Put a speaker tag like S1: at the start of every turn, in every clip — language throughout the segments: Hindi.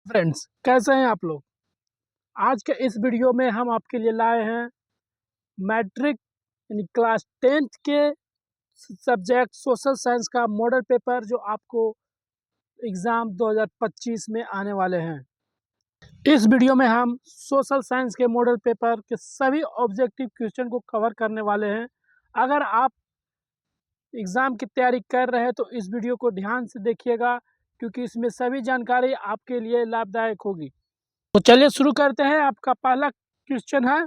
S1: फ्रेंड्स, कैसे हैं आप लोग। आज के इस वीडियो में हम आपके लिए लाए हैं मैट्रिक यानी क्लास 10th के सब्जेक्ट सोशल साइंस का मॉडल पेपर जो आपको एग्ज़ाम 2025 में आने वाले हैं। इस वीडियो में हम सोशल साइंस के मॉडल पेपर के सभी ऑब्जेक्टिव क्वेश्चन को कवर करने वाले हैं। अगर आप एग्ज़ाम की तैयारी कर रहे हैं तो इस वीडियो को ध्यान से देखिएगा, क्योंकि इसमें सभी जानकारी आपके लिए लाभदायक होगी। तो चलिए शुरू करते हैं। आपका पहला क्वेश्चन है,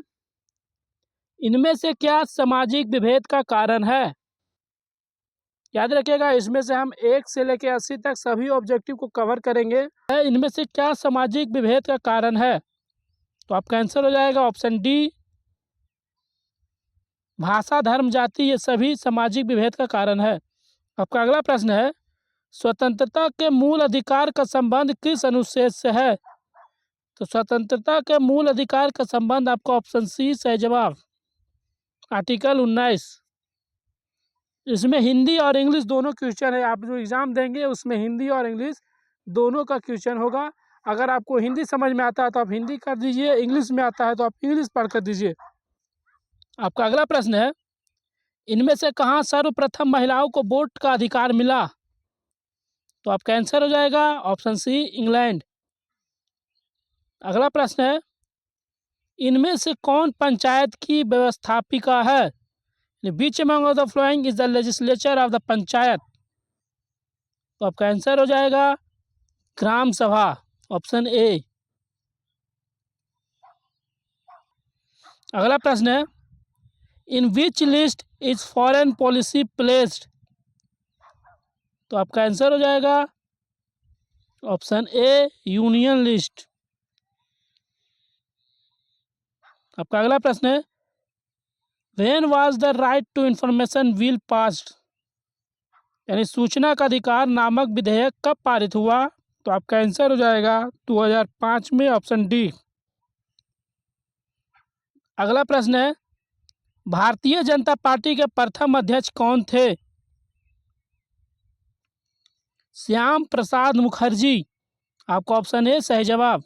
S1: इनमें से क्या सामाजिक विभेद का कारण है। याद रखिएगा, इसमें से हम 1 से लेकर 80 तक सभी ऑब्जेक्टिव को कवर करेंगे। इनमें से क्या सामाजिक विभेद का कारण है, तो आपका आंसर हो जाएगा ऑप्शन डी, भाषा, धर्म, जाति, ये सभी सामाजिक विभेद का कारण है। आपका अगला प्रश्न है, स्वतंत्रता के मूल अधिकार का संबंध किस अनुच्छेद से है। तो स्वतंत्रता के मूल अधिकार का संबंध आपका ऑप्शन सी से है जवाब, आर्टिकल 19। इसमें हिंदी और इंग्लिश दोनों क्वेश्चन है। आप जो एग्ज़ाम देंगे उसमें हिंदी और इंग्लिश दोनों का क्वेश्चन होगा। अगर आपको हिंदी समझ में आता है तो आप हिंदी कर दीजिए, इंग्लिश में आता है तो आप इंग्लिश पढ़ कर दीजिए। आपका अगला प्रश्न है, इनमें से कहाँ सर्वप्रथम महिलाओं को वोट का अधिकार मिला। तो आपका आंसर हो जाएगा ऑप्शन सी, इंग्लैंड। अगला प्रश्न है, इनमें से कौन पंचायत की व्यवस्थापिका है। Which among of the following is the legislature of the panchayat. तो आपका आंसर हो जाएगा ग्राम सभा, ऑप्शन ए। अगला प्रश्न है, in which list is foreign policy placed. तो आपका आंसर हो जाएगा ऑप्शन ए, यूनियन लिस्ट। आपका अगला प्रश्न है, when was the right to information bill passed. यानी सूचना का अधिकार नामक विधेयक कब पारित हुआ। तो आपका आंसर हो जाएगा 2005 में, ऑप्शन डी। अगला प्रश्न है, भारतीय जनता पार्टी के प्रथम अध्यक्ष कौन थे। श्याम प्रसाद मुखर्जी। आपका ऑप्शन ए सही जवाब।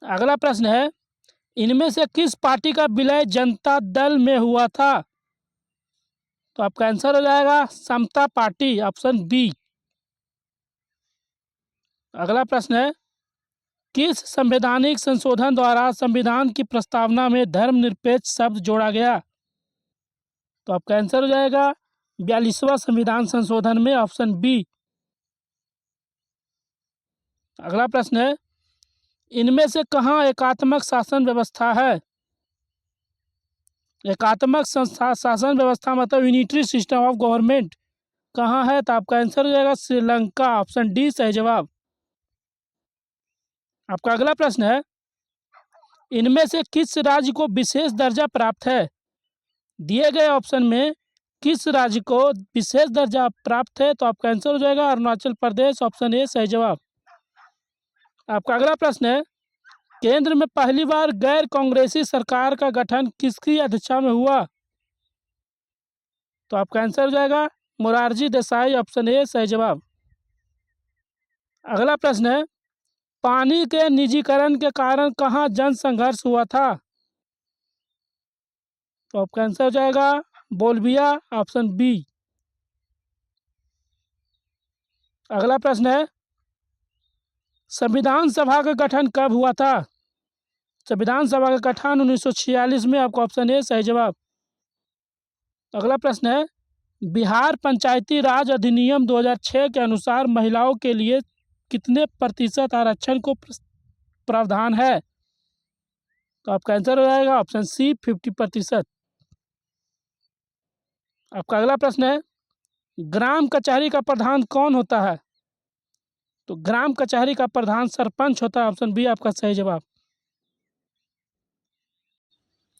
S1: अगला प्रश्न है, इनमें से किस पार्टी का विलय जनता दल में हुआ था। तो आपका आंसर हो जाएगा समता पार्टी, ऑप्शन बी। अगला प्रश्न है, किस संवैधानिक संशोधन द्वारा संविधान की प्रस्तावना में धर्मनिरपेक्ष शब्द जोड़ा गया। तो आपका आंसर हो जाएगा 42वां संविधान संशोधन में, ऑप्शन बी। अगला प्रश्न है, इनमें से कहाँ एकात्मक शासन व्यवस्था है। एकात्मक शासन व्यवस्था मतलब यूनिटरी सिस्टम ऑफ गवर्नमेंट कहाँ है। तो आपका आंसर हो जाएगा श्रीलंका, ऑप्शन डी सही जवाब। आपका अगला प्रश्न है, इनमें से किस राज्य को विशेष दर्जा प्राप्त है। दिए गए ऑप्शन में किस राज्य को विशेष दर्जा प्राप्त है। तो आपका आंसर हो जाएगा अरुणाचल प्रदेश, ऑप्शन ए सही जवाब। आपका अगला प्रश्न है, केंद्र में पहली बार गैर कांग्रेसी सरकार का गठन किसकी अध्यक्षता में हुआ। तो आपका आंसर हो जाएगा मोरारजी देसाई, ऑप्शन ए सही जवाब। अगला प्रश्न है, पानी के निजीकरण के कारण कहाँ जन संघर्ष हुआ था। तो आपका आंसर हो जाएगा बोलबिया, ऑप्शन बी। अगला प्रश्न है, संविधान सभा का गठन कब हुआ था। संविधान सभा का गठन 1946 में, आपका ऑप्शन ए सही जवाब। अगला प्रश्न है, बिहार पंचायती राज अधिनियम 2006 के अनुसार महिलाओं के लिए कितने प्रतिशत आरक्षण को प्रावधान है। तो आपका आंसर हो जाएगा ऑप्शन सी, 50%। आपका अगला प्रश्न है, ग्राम कचहरी का प्रधान कौन होता है। तो ग्राम कचहरी का प्रधान सरपंच होता है, ऑप्शन बी आपका सही जवाब।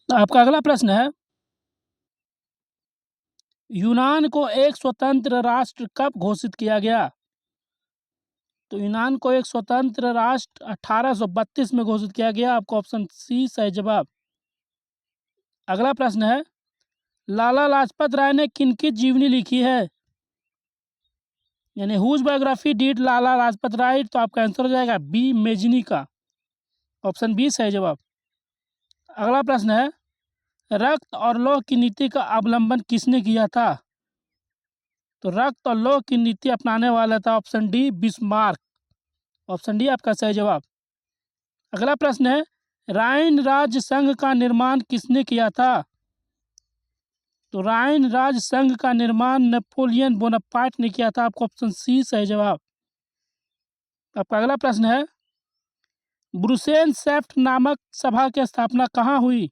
S1: आपका अगला प्रश्न है, यूनान को एक स्वतंत्र राष्ट्र कब घोषित किया गया। तो यूनान को एक स्वतंत्र राष्ट्र 1832 में घोषित किया गया, आपको ऑप्शन सी सही जवाब। अगला प्रश्न है, लाला लाजपत राय ने किनकी जीवनी लिखी है। यानी whose biography did Lala Lajpat Rai, तो आपका आंसर हो जाएगा बी मेजनी का, ऑप्शन बी सही जवाब। अगला प्रश्न है, रक्त और लौह की नीति का अवलंबन किसने किया था? तो रक्त और लौह की नीति अपनाने वाला था option D Bismarck, option D आपका सही जवाब। अगला प्रश्न है, राइन राज्य संघ का निर्माण किसने किया था? तो राइन राज्य संघ का निर्माण नेपोलियन बोनापार्ट ने किया था, आपको ऑप्शन सी सही जवाब। आपका अगला प्रश्न है, ब्रुसेन सेफ्ट नामक सभा की स्थापना कहाँ हुई?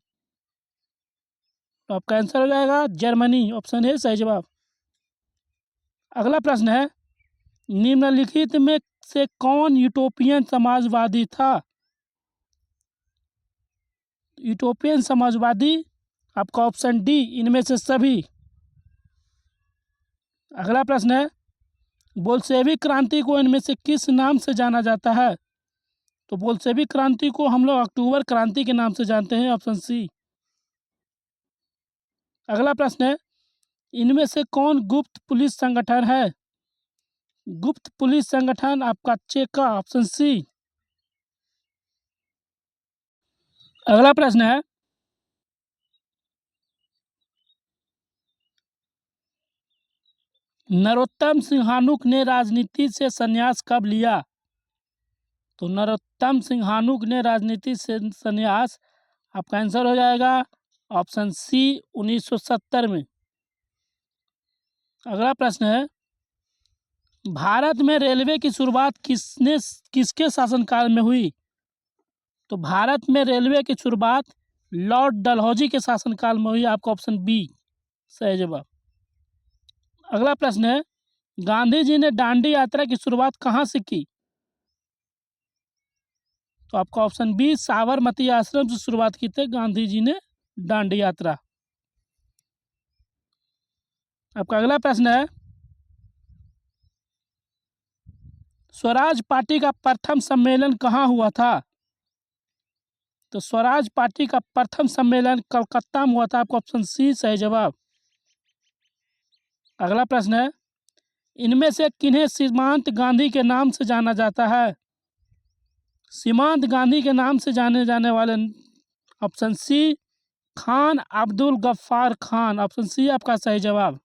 S1: तो आपका आंसर हो जाएगा जर्मनी, ऑप्शन ए सही जवाब। अगला प्रश्न है, निम्नलिखित में से कौन यूटोपियन समाजवादी था? यूटोपियन समाजवादी, आपका ऑप्शन डी इनमें से सभी। अगला प्रश्न है, बोल्शेविक क्रांति को इनमें से किस नाम से जाना जाता है? तो बोल्शेविक क्रांति को हम लोग अक्टूबर क्रांति के नाम से जानते हैं, ऑप्शन सी। अगला प्रश्न है, इनमें से कौन गुप्त पुलिस संगठन है? गुप्त पुलिस संगठन आपका चेका, ऑप्शन सी। अगला प्रश्न है, नरोत्तम सिंहानुक ने राजनीति से संन्यास कब लिया? तो नरोत्तम सिंहानुक ने राजनीति से संन्यास, आपका आंसर हो जाएगा ऑप्शन सी 1970 में। अगला प्रश्न है, भारत में रेलवे की शुरुआत किसके शासनकाल में हुई? तो भारत में रेलवे की शुरुआत लॉर्ड डलहौजी के शासनकाल में हुई, आपका ऑप्शन बी सही जवाब। अगला प्रश्न है, गांधी जी ने दांडी यात्रा की शुरुआत कहाँ से की? तो आपका ऑप्शन बी साबरमती आश्रम से शुरुआत की थी गांधी जी ने दांडी यात्रा। आपका अगला प्रश्न है, स्वराज पार्टी का प्रथम सम्मेलन कहाँ हुआ था? तो स्वराज पार्टी का प्रथम सम्मेलन कलकत्ता में हुआ था, आपका ऑप्शन सी सही जवाब। अगला प्रश्न है, इनमें से किन्हें सीमांत गांधी के नाम से जाना जाता है? सीमांत गांधी के नाम से जाने जाने वाले, option C Khan Abdul Ghaffar Khan, option C आपका सही जवाब।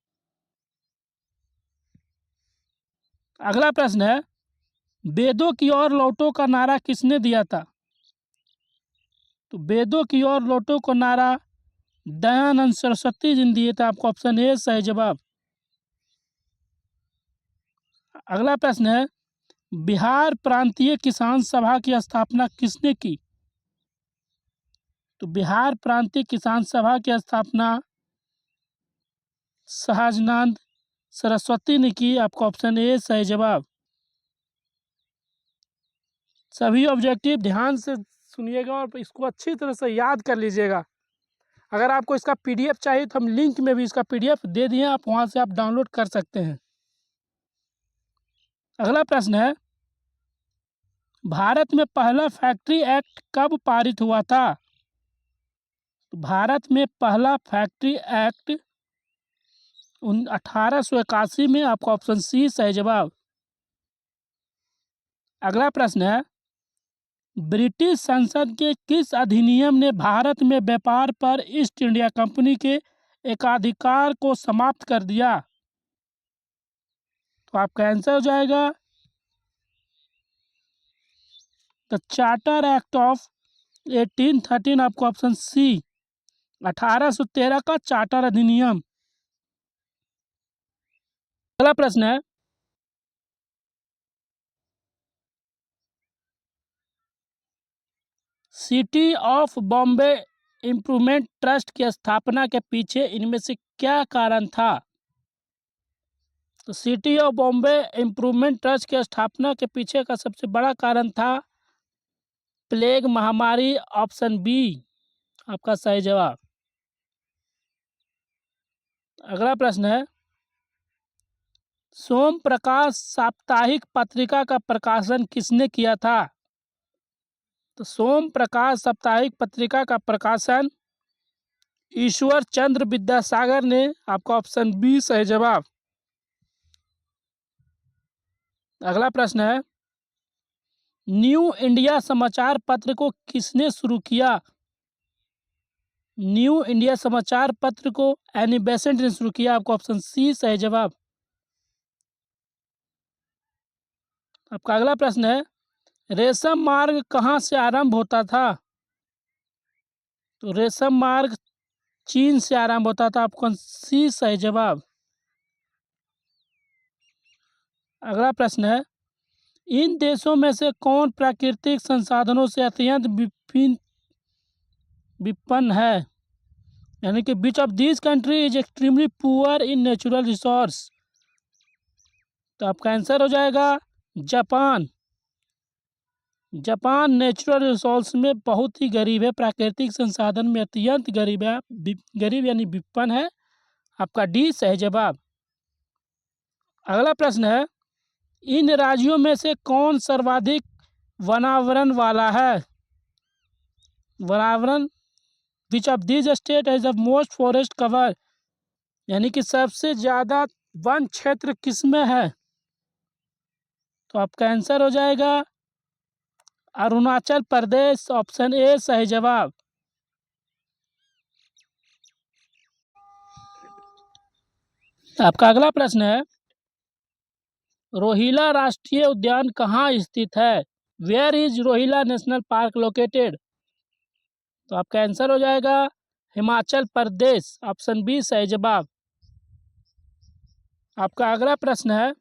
S1: अगला प्रश्न है, वेदों की ओर लौटो का नारा किसने दिया था? तो वेदों की ओर लौटो को नारा दयानंद सरस्वती जी ने दिए थे, आपको ऑप्शन ए सही जवाब। अगला प्रश्न है, बिहार प्रांतीय किसान सभा की स्थापना किसने की? तो बिहार प्रांतीय किसान सभा की स्थापना सहजानंद सरस्वती ने की, आपका ऑप्शन ए सही जवाब। सभी ऑब्जेक्टिव ध्यान से सुनिएगा और इसको अच्छी तरह से याद कर लीजिएगा। अगर आपको इसका पीडीएफ चाहिए तो हम लिंक में भी इसका पीडीएफ दे दिए, आप वहां से आप डाउनलोड कर सकते हैं। अगला प्रश्न है, भारत में पहला फैक्ट्री एक्ट कब पारित हुआ था? तो भारत में पहला फैक्ट्री एक्ट 1881 में, आपका ऑप्शन सी सही जवाब। अगला प्रश्न है, ब्रिटिश संसद के किस अधिनियम ने भारत में व्यापार पर ईस्ट इंडिया कंपनी के एकाधिकार को समाप्त कर दिया? तो आपका आंसर हो जाएगा द चार्टर एक्ट ऑफ 1813, आपको ऑप्शन सी 1813 का चार्टर अधिनियम। अगला प्रश्न है, city of Bombay improvement trust की स्थापना के पीछे इनमें से क्या कारण था? तो city of Bombay improvement trust की स्थापना के पीछे का सबसे बड़ा कारण था प्लेग महामारी, ऑप्शन बी आपका सही जवाब। अगला प्रश्न है, सोम प्रकाश साप्ताहिक पत्रिका का प्रकाशन किसने किया था? तो सोम प्रकाश साप्ताहिक पत्रिका का प्रकाशन ईश्वर चंद्र विद्यासागर ने, आपका ऑप्शन बी सही जवाब। अगला प्रश्न है, न्यू इंडिया समाचार पत्र को किसने शुरू किया? न्यू इंडिया समाचार पत्र को एनी बेसेंट ने शुरू किया। आपका ऑप्शन सी सही जवाब। आपका अगला प्रश्न है, रेशम मार्ग कहाँ से आरंभ होता था? तो रेशम मार्ग चीन से आरंभ होता था। ऑप्शन सी सही जवाब। अगला प्रश्न है, इन देशों में से कौन प्राकृतिक संसाधनों से अत्यंत विपन्न है? यानी कि विच of this country is extremely poor in natural resource? तो आपका आंसर हो जाएगा जापान। जापान नेचुरल रिसोर्स में बहुत ही गरीब है, प्राकृतिक संसाधन में अत्यंत गरीब है, गरीब यानी विपन्न है। आपका डी सही जवाब। अगला प्रश्न है, इन राज्यों में से कौन सर्वाधिक वनावरण वाला है? वनावरण which of this state has the most forest cover? यानी कि सबसे ज्यादा वन क्षेत्र किसमें है? तो आपका आंसर हो जाएगा अरुणाचल प्रदेश। ऑप्शन ए सही जवाब। आपका अगला प्रश्न है, रोहिला राष्ट्रीय उद्यान कहाँ स्थित है? Where is Rohilla national park located? तो आपका आंसर हो जाएगा हिमाचल प्रदेश। ऑप्शन बी सही जवाब। आपका अगला प्रश्न है,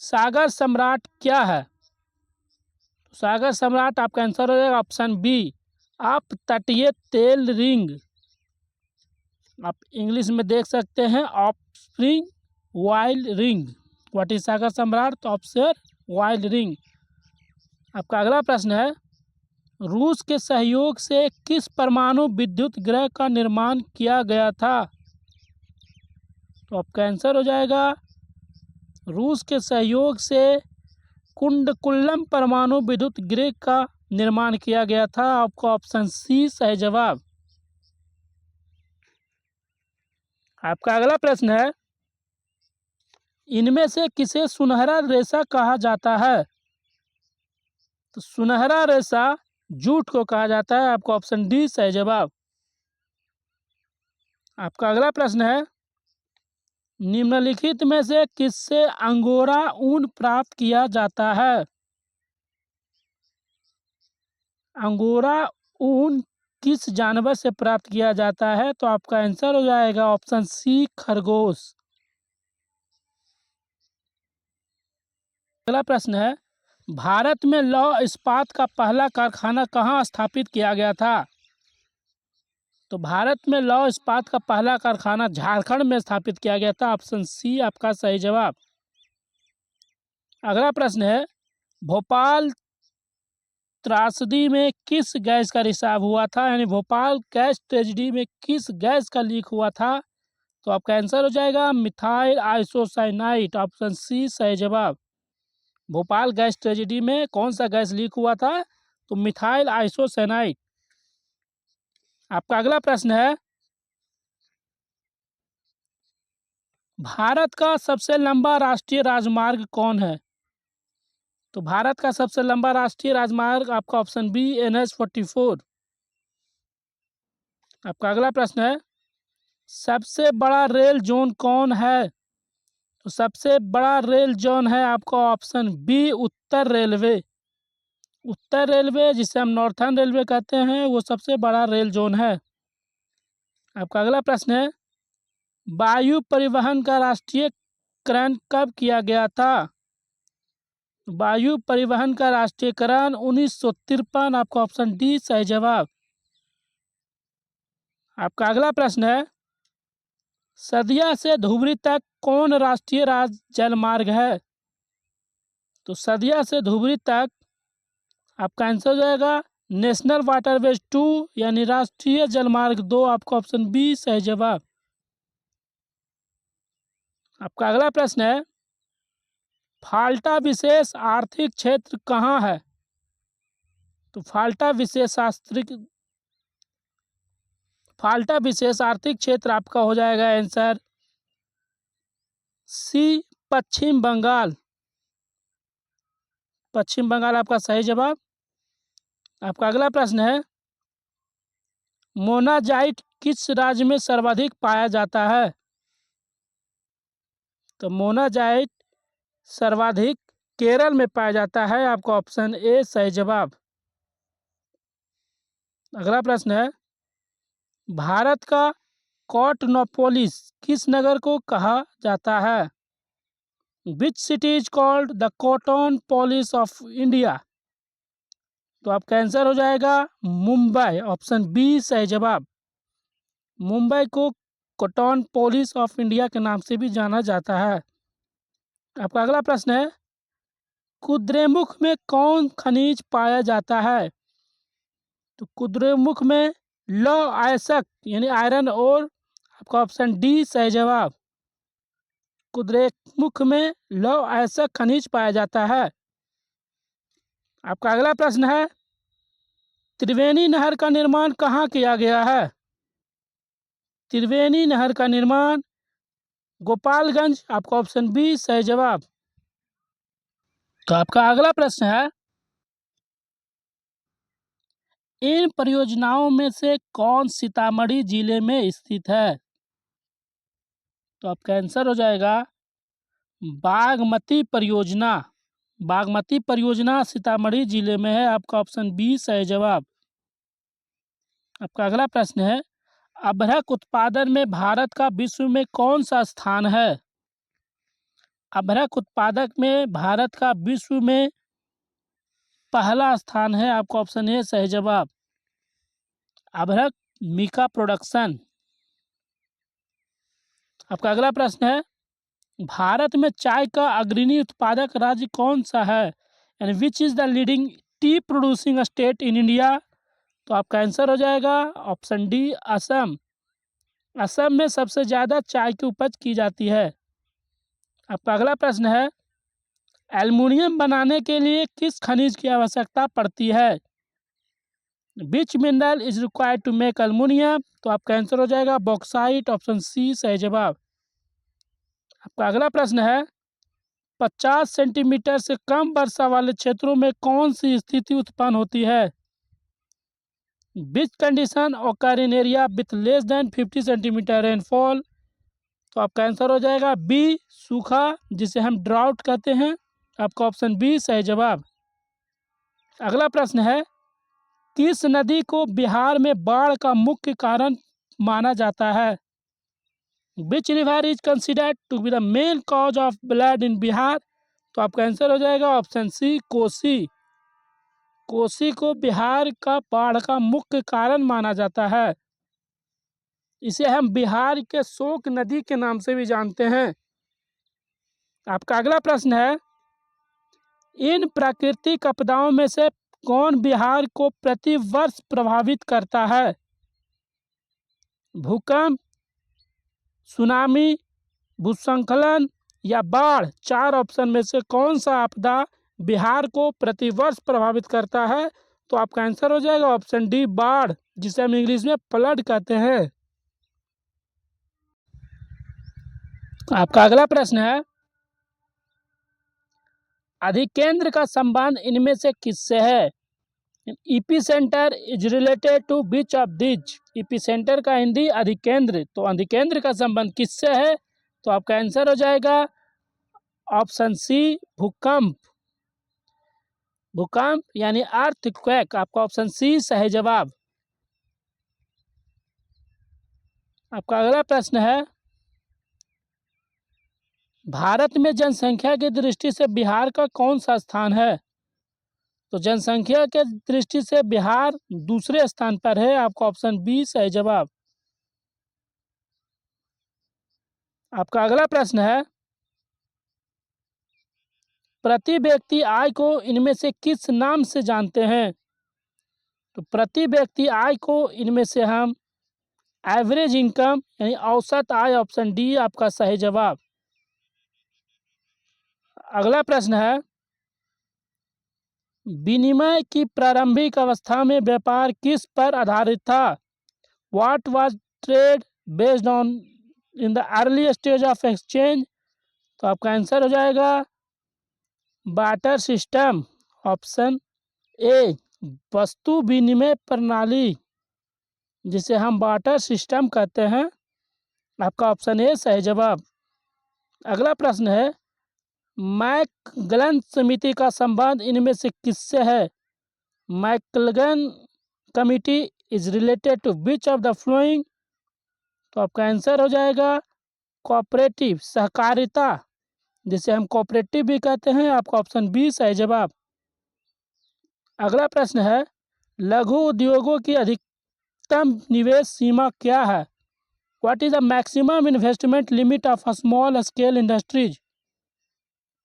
S1: सागर सम्राट क्या है? सागर सम्राट आपका आंसर हो जाएगा ऑप्शन बी अप तटीय तेल रिंग। आप इंग्लिश में देख सकते हैं of spring wild ring. What is Sagar Samrat? तो ऑप्शन वाइल्ड रिंग। आपका अगला प्रश्न है, रूस के सहयोग से किस परमाणु विद्युत गृह का निर्माण किया गया था? तो आपका आंसर हो जाएगा रूस के सहयोग से कुंडकुल्लम परमाणु विद्युत गृह का निर्माण किया गया था। आपका ऑप्शन सी सही जवाब। आपका अगला प्रश्न है, इनमें से किसे सुनहरा रेशा कहा जाता है? तो सुनहरा रेशा जूट को कहा जाता है। आपका ऑप्शन डी सही जवाब। आपका अगला प्रश्न है, निम्नलिखित में से किससे अंगोरा ऊन प्राप्त किया जाता है? अंगोरा ऊन किस जानवर से प्राप्त किया जाता है? तो आपका आंसर हो जाएगा ऑप्शन सी खरगोश। अगला प्रश्न है, भारत में लौह इस्पात का पहला कारखाना कहाँ स्थापित किया गया था? तो भारत में लौह इस्पात का पहला कारखाना झारखंड में स्थापित किया गया था। ऑप्शन सी आपका सही जवाब। अगला प्रश्न है, भोपाल त्रासदी में किस गैस का रिसाव हुआ था? यानी भोपाल गैस ट्रेजेडी में किस गैस का लीक हुआ था? तो आपका आंसर हो जाएगा मिथाइल आइसोसाइनाइड। ऑप्शन सी सही जवाब। भोपाल गैस ट्रेजेडी में कौन सा गैस लीक हुआ था? तो मिथाइल आइसोसाइनाइड। आपका अगला प्रश्न है, भारत का सबसे लंबा राष्ट्रीय राजमार्ग कौन है? तो भारत का सबसे लंबा राष्ट्रीय राजमार्ग आपका ऑप्शन बी NH-44। आपका अगला प्रश्न है, सबसे बड़ा रेल जोन कौन है? तो सबसे बड़ा रेल जोन है आपका ऑप्शन बी उत्तर रेलवे। उत्तर रेलवे जिसे हम नॉर्थर्न रेलवे कहते हैं वो सबसे बड़ा रेल जोन है। आपका अगला प्रश्न है, वायु परिवहन का राष्ट्रीयकरण कब किया गया था? वायु परिवहन का राष्ट्रीयकरण 1953। आपका ऑप्शन डी सही जवाब। आपका अगला प्रश्न है, सदिया से धुबरी तक कौन राष्ट्रीय जलमार्ग है? तो सदिया से धुबरी तक आपका आंसर हो जाएगा नेशनल वाटरवेज 2 यानी राष्ट्रीय जलमार्ग 2। आपका ऑप्शन बी सही जवाब। आपका अगला प्रश्न है, फाल्टा विशेष आर्थिक क्षेत्र कहाँ है? तो फाल्टा विशेष आर्थिक क्षेत्र आपका हो जाएगा आंसर सी पश्चिम बंगाल। पश्चिम बंगाल आपका सही जवाब। आपका अगला प्रश्न है, मोनाजाइट किस राज्य में सर्वाधिक पाया जाता है? तो मोनाजाइट सर्वाधिक केरल में पाया जाता है। आपका ऑप्शन ए सही जवाब। अगला प्रश्न है, भारत का कॉटनोपोलिस किस नगर को कहा जाता है? Which city is called the cotton police of India? तो आपका आंसर हो जाएगा मुंबई। ऑप्शन बी सही जवाब। मुंबई को कॉटन पोलिस ऑफ इंडिया के नाम से भी जाना जाता है। आपका अगला प्रश्न है, कुद्रेमुख में कौन खनिज पाया जाता है? तो कुद्रेमुख में लौह अयस्क यानी आयरन और। आपका ऑप्शन डी सही जवाब। कुद्रेमुख में लौह अयस्क खनिज पाया जाता है। आपका अगला प्रश्न है, त्रिवेणी नहर का निर्माण कहाँ किया गया है? त्रिवेणी नहर का निर्माण गोपालगंज। आपका ऑप्शन बी सही जवाब। तो आपका अगला प्रश्न है, इन परियोजनाओं में से कौन सीतामढ़ी जिले में स्थित है? तो आपका आंसर हो जाएगा बागमती परियोजना। बागमती परियोजना सीतामढ़ी जिले में है। आपका ऑप्शन बी सही जवाब। आपका अगला प्रश्न है, अभ्रक उत्पादन में भारत का विश्व में कौन सा स्थान है? अभ्रक उत्पादक में भारत का विश्व में पहला स्थान है। आपका ऑप्शन ए सही जवाब। अभ्रक मीका प्रोडक्शन। आपका अगला प्रश्न है, भारत में चाय का अग्रणी उत्पादक राज्य कौन सा है? यानी which is the leading T producing state in India? तो आपका आंसर हो जाएगा ऑप्शन डी असम। असम में सबसे ज़्यादा चाय की उपज की जाती है। आपका अगला प्रश्न है, एल्युमिनियम बनाने के लिए किस खनिज की आवश्यकता पड़ती है? Which mineral is required to make aluminium? तो आपका आंसर हो जाएगा बॉक्साइट। ऑप्शन सी सही जवाब। आपका अगला प्रश्न है, 50 सेंटीमीटर से कम वर्षा वाले क्षेत्रों में कौन सी स्थिति उत्पन्न होती है? Which condition occur in area with less than 50 centimetre rainfall? तो आपका आंसर हो जाएगा बी सूखा, जिसे हम ड्राउट कहते हैं। आपका ऑप्शन बी सही जवाब। अगला प्रश्न है, किस नदी को बिहार में बाढ़ का मुख्य कारण माना जाता है? Which river is considered to be the main cause of flood in Bihar? तो आपका आंसर हो जाएगा ऑप्शन सी कोसी। कोसी को बिहार का बाढ़ का मुख्य कारण माना जाता है। इसे हम बिहार के शोक नदी के नाम से भी जानते हैं। आपका अगला प्रश्न है, इन प्राकृतिक आपदाओं में से कौन बिहार को प्रति वर्ष प्रभावित करता है? भूकंप, सुनामी, भूस्खलन या बाढ़? 4 ऑप्शन में से कौन सा आपदा बिहार को प्रतिवर्ष प्रभावित करता है? तो आपका आंसर हो जाएगा ऑप्शन डी बाढ़, जिसे हम इंग्लिश में फ्लड कहते हैं। आपका अगला प्रश्न है, अधिकेंद्र का संबंध इनमें से किससे है? Epicentre is related to which of these? Epicentre का हिंदी अधिकेंद्र। तो अधिकेंद्र का संबंध किससे है? तो आपका आंसर हो जाएगा ऑप्शन सी भूकंप। भूकंप यानी अर्थक्वेक। आपका ऑप्शन सी सही जवाब। आपका अगला प्रश्न है, भारत में जनसंख्या की दृष्टि से बिहार का कौन सा स्थान है? तो जनसंख्या के दृष्टि से बिहार दूसरे स्थान पर है। आपका ऑप्शन बी सही जवाब। आपका अगला प्रश्न है, प्रति व्यक्ति आय को इनमें से किस नाम से जानते हैं? तो प्रति व्यक्ति आय को इनमें से हम एवरेज इनकम यानी औसत आय। ऑप्शन डी आपका सही जवाब। अगला प्रश्न है, विनिमय की प्रारंभिक अवस्था में व्यापार किस पर आधारित था? What was trade based on in the early stage of exchange? तो आपका आंसर हो जाएगा बार्टर सिस्टम। ऑप्शन ए वस्तु विनिमय प्रणाली, जिसे हम बार्टर सिस्टम कहते हैं। आपका ऑप्शन ए सही जवाब। अगला प्रश्न है, मैकग्लन समिति का संबंध इनमें से किससे है? McGlynn committee is related to which of the following? तो आपका आंसर हो जाएगा कोऑपरेटिव, सहकारिता, जिसे हम कोऑपरेटिव भी कहते हैं। आपका ऑप्शन बी सही जवाब। अगला प्रश्न है, लघु उद्योगों की अधिकतम निवेश सीमा क्या है? What is the maximum investment limit of a small scale industries?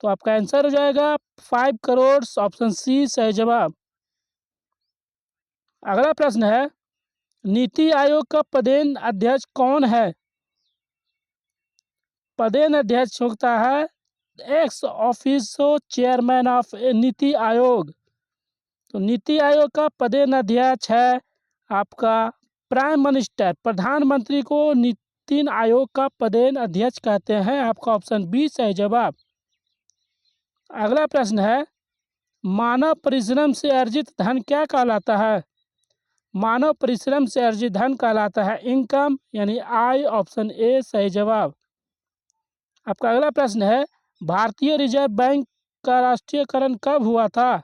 S1: तो आपका आंसर हो जाएगा 5 करोड़। ऑप्शन सी सही जवाब। अगला प्रश्न है, नीति आयोग का पदेन अध्यक्ष कौन है? पदेन अध्यक्ष होता है x officio chairman of NITI Aayog. तो नीति आयोग का पदेन अध्यक्ष है आपका प्राइम मिनिस्टर। प्रधानमंत्री को नीति आयोग का पदेन अध्यक्ष कहते हैं। आपका ऑप्शन बी सही जवाब। अगला प्रश्न है, मानव परिश्रम से अर्जित धन क्या कहलाता है? मानव परिश्रम से अर्जित धन कहलाता है इनकम, यानी आय। ऑप्शन ए सही जवाब। आपका अगला प्रश्न है, भारतीय रिजर्व बैंक का राष्ट्रीयकरण कब हुआ था?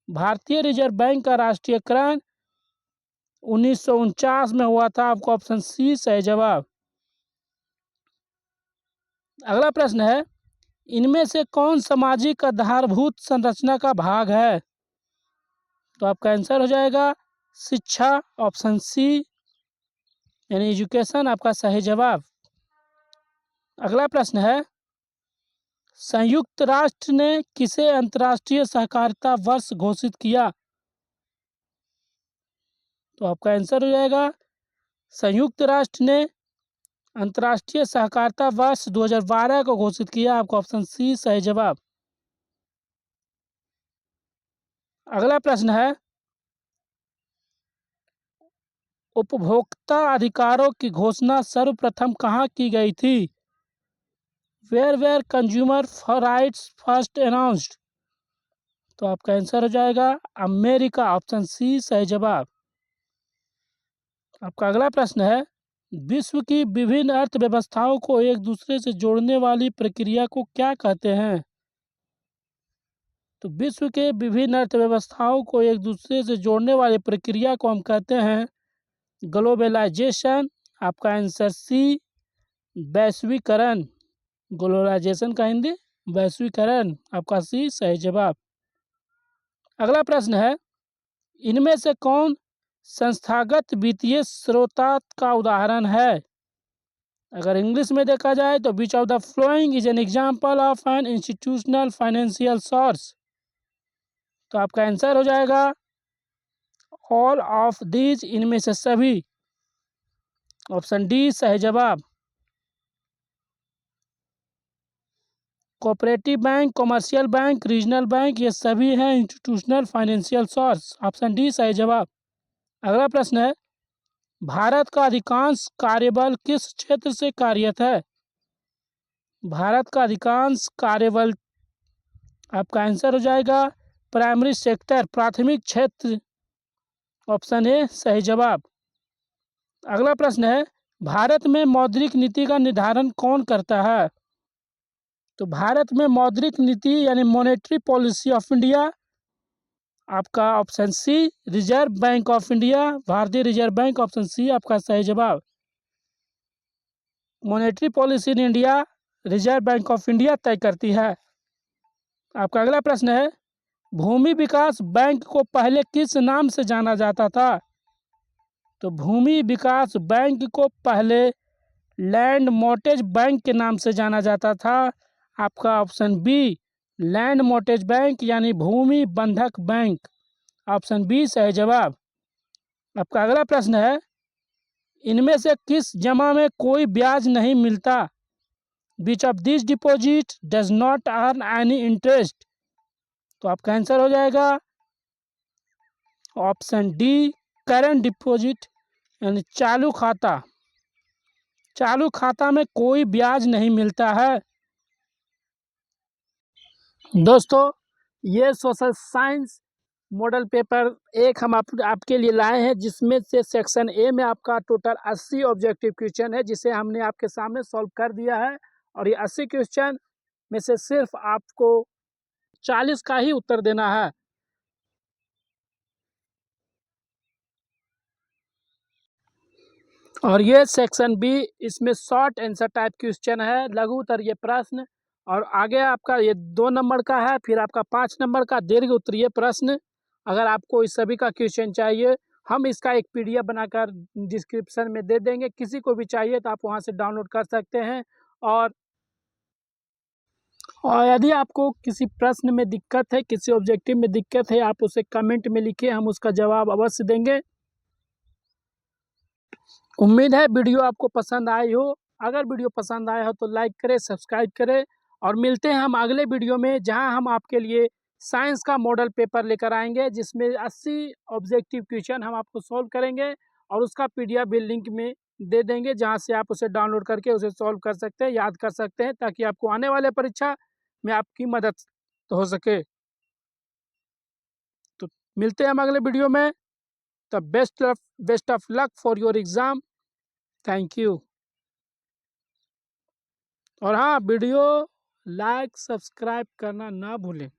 S1: भारतीय रिजर्व बैंक का राष्ट्रीयकरण 1949 में हुआ था। आपका ऑप्शन सी सही जवाब। अगला प्रश्न है, इनमें से कौन सामाजिक आधारभूत संरचना का भाग है? तो आपका आंसर हो जाएगा शिक्षा। ऑप्शन सी यानी एजुकेशन। आपका सही जवाब। अगला प्रश्न है, संयुक्त राष्ट्र ने किसे अंतर्राष्ट्रीय सहकारिता वर्ष घोषित किया? तो आपका आंसर हो जाएगा संयुक्त राष्ट्र ने अंतर्राष्ट्रीय सहकारिता वर्ष 2012 को घोषित किया। आपका ऑप्शन सी सही जवाब। अगला प्रश्न है, उपभोक्ता अधिकारों की घोषणा सर्वप्रथम कहाँ की गई थी? Where consumer rights first announced? तो आपका आंसर हो जाएगा अमेरिका। ऑप्शन सी सही जवाब। आपका अगला प्रश्न है, विश्व की विभिन्न अर्थव्यवस्थाओं को एक दूसरे से जोड़ने वाली प्रक्रिया को क्या कहते हैं? तो विश्व के विभिन्न अर्थव्यवस्थाओं को एक दूसरे से जोड़ने वाली प्रक्रिया को हम कहते हैं ग्लोबलाइजेशन। आपका आंसर सी वैश्वीकरण। ग्लोबलाइजेशन का हिंदी वैश्वीकरण। आपका सी सही जवाब। अगला प्रश्न है, इनमें से कौन संस्थागत वित्तीय स्रोत का उदाहरण है? अगर इंग्लिश में देखा जाए तो विच of the following is an example of an institutional financial source? तो आपका आंसर हो जाएगा ऑल ऑफ दीज, इनमें से सभी। ऑप्शन डी सही जवाब। Cooperative bank, commercial bank, regional bank, ये सभी हैं institutional financial source. Option D सही जवाब। अगला प्रश्न है, भारत का अधिकांश कार्यबल किस क्षेत्र से कार्यरत है? भारत का अधिकांश कार्यबल, आपका आंसर हो जाएगा प्राइमरी सेक्टर, प्राथमिक क्षेत्र। ऑप्शन ए सही जवाब। अगला प्रश्न है, भारत में मौद्रिक नीति का निर्धारण कौन करता है? तो भारत में मौद्रिक नीति यानी मॉनेटरी पॉलिसी ऑफ इंडिया, आपका option C Reserve Bank of India, भारतीय रिजर्व बैंक। ऑप्शन सी आपका सही जवाब। Monetary policy in India Reserve Bank of India तय करती है। आपका अगला प्रश्न है, भूमि विकास बैंक को पहले किस नाम से जाना जाता था? तो भूमि विकास बैंक को पहले लैंड मॉर्टेज बैंक के नाम से जाना जाता था। आपका option B land mortgage bank यानी भूमि बंधक बैंक। ऑप्शन बी सही जवाब। आपका अगला प्रश्न है, इनमें से किस जमा में कोई ब्याज नहीं मिलता? विच of this deposit does not earn any interest? तो आपका आंसर हो जाएगा ऑप्शन डी करंट डिपॉजिट यानी चालू खाता। चालू खाता में कोई ब्याज नहीं मिलता है। दोस्तों, ये सोशल साइंस मॉडल पेपर एक हम आपके लिए लाए हैं, जिसमें से सेक्शन ए में आपका टोटल 80 ऑब्जेक्टिव क्वेश्चन है, जिसे हमने आपके सामने सॉल्व कर दिया है। और ये 80 क्वेश्चन में से सिर्फ आपको 40 का ही उत्तर देना है। और ये सेक्शन बी, इसमें शॉर्ट आंसर टाइप क्वेश्चन है, लघु उत्तरीय प्रश्न। और आगे आपका ये 2 नंबर का है, फिर आपका 5 नंबर का दीर्घ उत्तरीय प्रश्न। अगर आपको इस सभी का क्वेश्चन चाहिए, हम इसका एक पीडीएफ बनाकर डिस्क्रिप्शन में दे देंगे, किसी को भी चाहिए तो आप वहां से डाउनलोड कर सकते हैं। और और यदि आपको किसी प्रश्न में दिक्कत है, किसी ऑब्जेक्टिव में दिक्कत है, आप उसे कमेंट में लिखिए, हम उसका जवाब अवश्य देंगे। उम्मीद है वीडियो आपको पसंद आई हो। अगर वीडियो पसंद आया हो तो लाइक करें, सब्सक्राइब करें। और मिलते हैं हम अगले वीडियो में, जहां हम आपके लिए साइंस का मॉडल पेपर लेकर आएंगे, जिसमें 80 ऑब्जेक्टिव क्वेश्चन हम आपको सॉल्व करेंगे। और उसका पीडीएफ भी लिंक में दे देंगे, जहां से आप उसे डाउनलोड करके उसे सॉल्व कर सकते हैं, याद कर सकते हैं, ताकि आपको आने वाले परीक्षा में आपकी मदद हो सके। तो मिलते हैं हम अगले वीडियो में। तब best of luck for your exam. Thank you. और हाँ, वीडियो लाइक सब्सक्राइब करना ना भूलें।